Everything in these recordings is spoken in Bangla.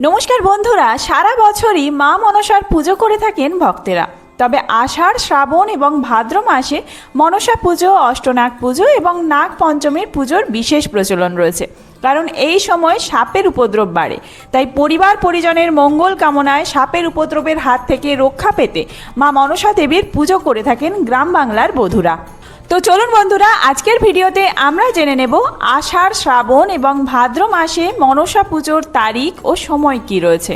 নমস্কার বন্ধুরা, সারা বছরই মা মনসার পুজো করে থাকেন ভক্তেরা। তবে আষাঢ়, শ্রাবণ এবং ভাদ্র মাসে মনসা পুজো, অষ্টনাগ পুজো এবং নাগ পঞ্চমীর পুজোর বিশেষ প্রচলন রয়েছে। কারণ এই সময় সাপের উপদ্রব বাড়ে, তাই পরিবার পরিজনের মঙ্গল কামনায় সাপের উপদ্রবের হাত থেকে রক্ষা পেতে মা মনসা দেবীর পুজো করে থাকেন গ্রাম বাংলার বধূরা। তো চলুন বন্ধুরা, আজকের ভিডিওতে আমরা জেনে নেব আষাঢ়, শ্রাবণ এবং ভাদ্র মাসে মনসা পুজোর তারিখ ও সময় কি রয়েছে,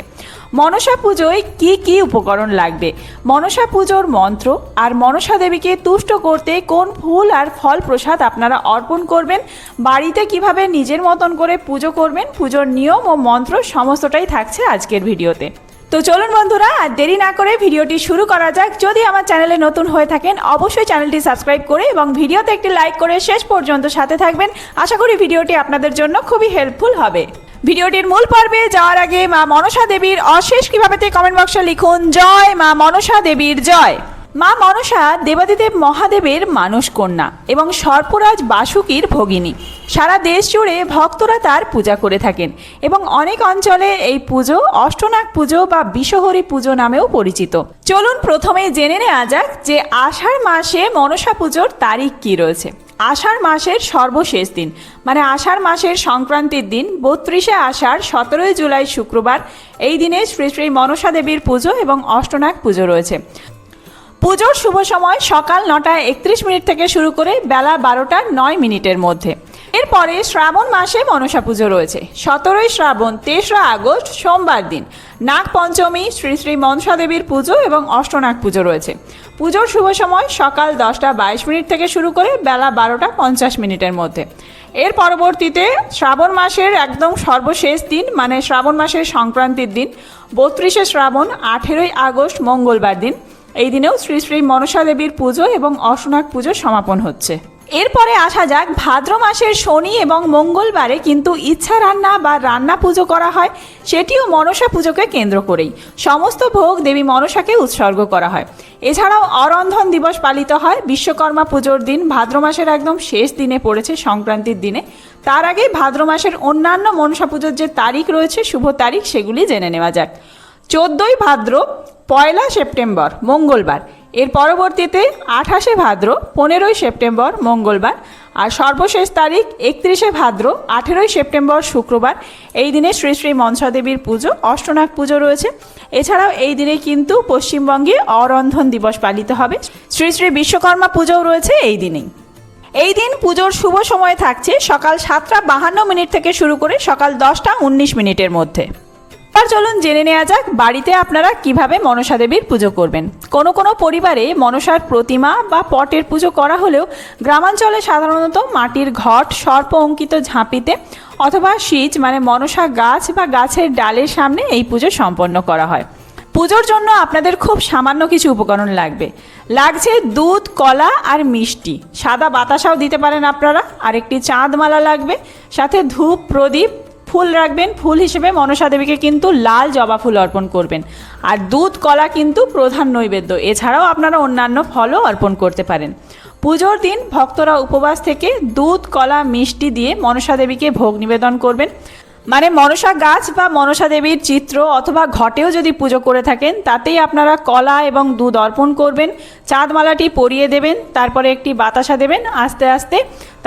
মনসা পুজোয় কি কি উপকরণ লাগবে, মনসা পুজোর মন্ত্র, আর মনসা দেবীকে তুষ্ট করতে কোন ফুল আর ফল প্রসাদ আপনারা অর্পণ করবেন, বাড়িতে কিভাবে নিজের মতন করে পুজো করবেন, পুজোর নিয়ম ও মন্ত্র সমস্তটাই থাকছে আজকের ভিডিওতে। তো চলুন বন্ধুরা, আর দেরি না করে ভিডিওটি শুরু করা যাক। যদি আমার চ্যানেলে নতুন হয়ে থাকেন অবশ্যই চ্যানেলটি সাবস্ক্রাইব করে এবং ভিডিওতে একটি লাইক করে শেষ পর্যন্ত সাথে থাকবেন। আশা করি ভিডিওটি আপনাদের জন্য খুবই হেল্পফুল হবে। ভিডিওটির মূল পর্বে যাওয়ার আগে মা মনসা দেবীর অশেষ কৃপাতে কমেন্ট বক্সে লিখুন জয় মা মনসা দেবীর জয়। মা মনসা দেবাদিদেব মহাদেবের মানস কন্যা এবং সর্পরাজ বাসুকীর ভগিনী। সারা দেশ জুড়ে ভক্তরা তার পূজা করে থাকেন এবং অনেক অঞ্চলে এই পুজো অষ্টনাগ পুজো বা বিষহরী পুজো নামেও পরিচিত। চলুন প্রথমে জেনে নেওয়া যাক যে আষাঢ় মাসে মনসা পুজোর তারিখ কি রয়েছে। আষাঢ় মাসের সর্বশেষ দিন মানে আষাঢ় মাসের সংক্রান্তির দিন 32শে আষাঢ় 17 জুলাই শুক্রবার, এই দিনে শ্রী শ্রী মনসা দেবীর পুজো এবং অষ্টনাগ পুজো রয়েছে। পুজোর শুভ সময় সকাল 9:31 থেকে শুরু করে বেলা 12:09 মধ্যে। এরপরে শ্রাবণ মাসে মনসা পুজো রয়েছে 17 শ্রাবণ 23 আগস্ট সোমবার দিন। নাগ পঞ্চমী শ্রী শ্রী মনসা দেবীর পুজো এবং অষ্টনাগ পুজো রয়েছে। পুজোর শুভ সময় সকাল 10:22 থেকে শুরু করে বেলা 12:50 মধ্যে। এর পরবর্তীতে শ্রাবণ মাসের একদম সর্বশেষ দিন মানে শ্রাবণ মাসের সংক্রান্তির দিন 32শে শ্রাবণ 18 আগস্ট মঙ্গলবার দিন, এই দিনেও শ্রী শ্রী মনসা দেবীর পুজো এবং অষ্টনাগ পুজো সমাপন হচ্ছে। এরপরে আসা যাক ভাদ্র মাসের শনি এবং মঙ্গলবারে কিন্তু ইচ্ছা রান্না বা রান্না পুজো করা হয়, সেটিও মনসা পুজোকে কেন্দ্র করেই। সমস্ত ভোগ দেবী মনসাকে উৎসর্গ করা হয়। এছাড়াও অরন্ধন দিবস পালিত হয় বিশ্বকর্মা পুজোর দিন, ভাদ্র মাসের একদম শেষ দিনে পড়েছে সংক্রান্তির দিনে। তার আগে ভাদ্র মাসের অন্যান্য মনসা পুজোর যে তারিখ রয়েছে, শুভ তারিখ, সেগুলি জেনে নেওয়া যাক। 14 ভাদ্র 1 সেপ্টেম্বর মঙ্গলবার, এর পরবর্তীতে 28 ভাদ্র 15 সেপ্টেম্বর মঙ্গলবার, আর সর্বশেষ তারিখ 31 ভাদ্র 18 সেপ্টেম্বর শুক্রবার, এই দিনে শ্রী শ্রী মনসা দেবীর পুজো, অষ্টনাগ পুজো রয়েছে। এছাড়াও এই দিনে কিন্তু পশ্চিমবঙ্গে অরন্ধন দিবস পালিত হবে। শ্রী শ্রী বিশ্বকর্মা পুজোও রয়েছে এই দিনেই। এই দিন পুজোর শুভ সময় থাকছে সকাল 7:52 থেকে শুরু করে সকাল 10:19 মধ্যে। এবার চলুন জেনে নেওয়া যাক বাড়িতে আপনারা কিভাবে মনসা দেবীর পুজো করবেন। কোনো কোনো পরিবারে মনসার প্রতিমা বা পটের পুজো করা হলেও গ্রামাঞ্চলে সাধারণত মাটির ঘট, সর্প অঙ্কিত ঝাঁপিতে অথবা সিজ মানে মনসা গাছ বা গাছের ডালের সামনে এই পুজো সম্পন্ন করা হয়। পুজোর জন্য আপনাদের খুব সামান্য কিছু উপকরণ লাগছে দুধ, কলা আর মিষ্টি, সাদা বাতাসাও দিতে পারেন আপনারা, আর একটি চাঁদমালা লাগবে, সাথে ধূপ, প্রদীপ, ফুল রাখবেন। ফুল হিসেবে মনসা দেবীকে কিন্তু লাল জবা ফুল অর্পণ করবেন, আর দুধ, কলা কিন্তু প্রধান নৈবেদ্য। এছাড়াও আপনারা অন্যান্য ফলও অর্পণ করতে পারেন। পুজোর দিন ভক্তরা উপবাস থেকে দুধ, কলা, মিষ্টি দিয়ে মনসা দেবীকে ভোগ নিবেদন করবেন। মানে মনসা গাছ বা মনসা দেবীর চিত্র অথবা ঘটেও যদি পুজো করে থাকেন তাতেই আপনারা কলা এবং দুধ অর্পণ করবেন, চাঁদমালাটি পরিয়ে দেবেন, তারপরে একটি বাতাসা দেবেন আস্তে আস্তে,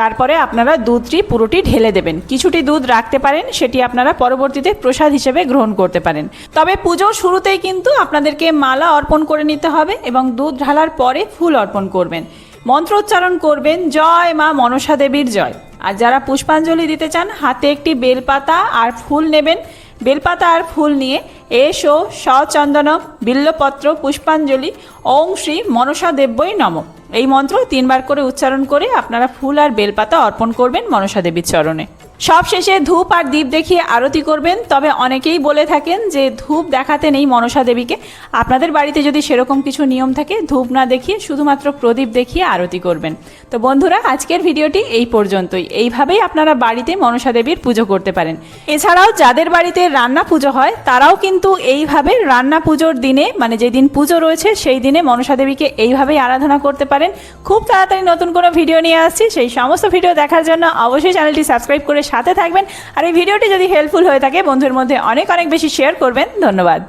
তারপরে আপনারা দুধটি পুরোটি ঢেলে দেবেন। কিছুটি দুধ রাখতে পারেন, সেটি আপনারা পরবর্তীতে প্রসাদ হিসেবে গ্রহণ করতে পারেন। তবে পুজোর শুরুতেই কিন্তু আপনাদেরকে মালা অর্পণ করে নিতে হবে এবং দুধ ঢালার পরে ফুল অর্পণ করবেন। মন্ত্রোচ্চারণ করবেন জয় মা মনসা দেবীর জয়। আর যারা পুষ্পাঞ্জলি দিতে চান হাতে একটি বেলপাতা আর ফুল নেবেন। বেলপাতা আর ফুল নিয়ে এসো সচন্দন বিল্লপত্র পুষ্পাঞ্জলি ওং শ্রী মনসা দেব্যই নমঃ, এই মন্ত্র 3 বার করে উচ্চারণ করে আপনারা ফুল আর বেলপাতা অর্পণ করবেন মনসা দেবীর চরণে। সব শেষে ধূপ আর দীপ দেখিয়ে আরতি করবেন। তবে অনেকেই বলে থাকেন যে ধূপ দেখাতে নেই মনসা দেবীকে। আপনাদের বাড়িতে যদি সেরকম কিছু নিয়ম থাকে, ধূপ না দেখিয়ে শুধুমাত্র প্রদীপ দেখিয়ে আরতি করবেন। তো বন্ধুরা, আজকের ভিডিওটি এই পর্যন্তই। এইভাবেই আপনারা বাড়িতে মনসা দেবীর পুজো করতে পারেন। এছাড়াও যাদের বাড়িতে রান্না পুজো হয় তারাও কিন্তু এইভাবে রান্না পুজোর দিনে মানে যেদিন পুজো রয়েছে সেই দিনে মনসা দেবীকে এইভাবেই আরাধনা করতে পারেন। খুব তাড়াতাড়ি নতুন কোনো ভিডিও নিয়ে আসছি, সেই সমস্ত ভিডিও দেখার জন্য অবশ্যই চ্যানেলটি সাবস্ক্রাইব করে সাথে থাকবেন। আর এই ভিডিওটি যদি হেল্পফুল হয়ে থাকে বন্ধুদের মধ্যে অনেক অনেক বেশি শেয়ার করবেন। ধন্যবাদ।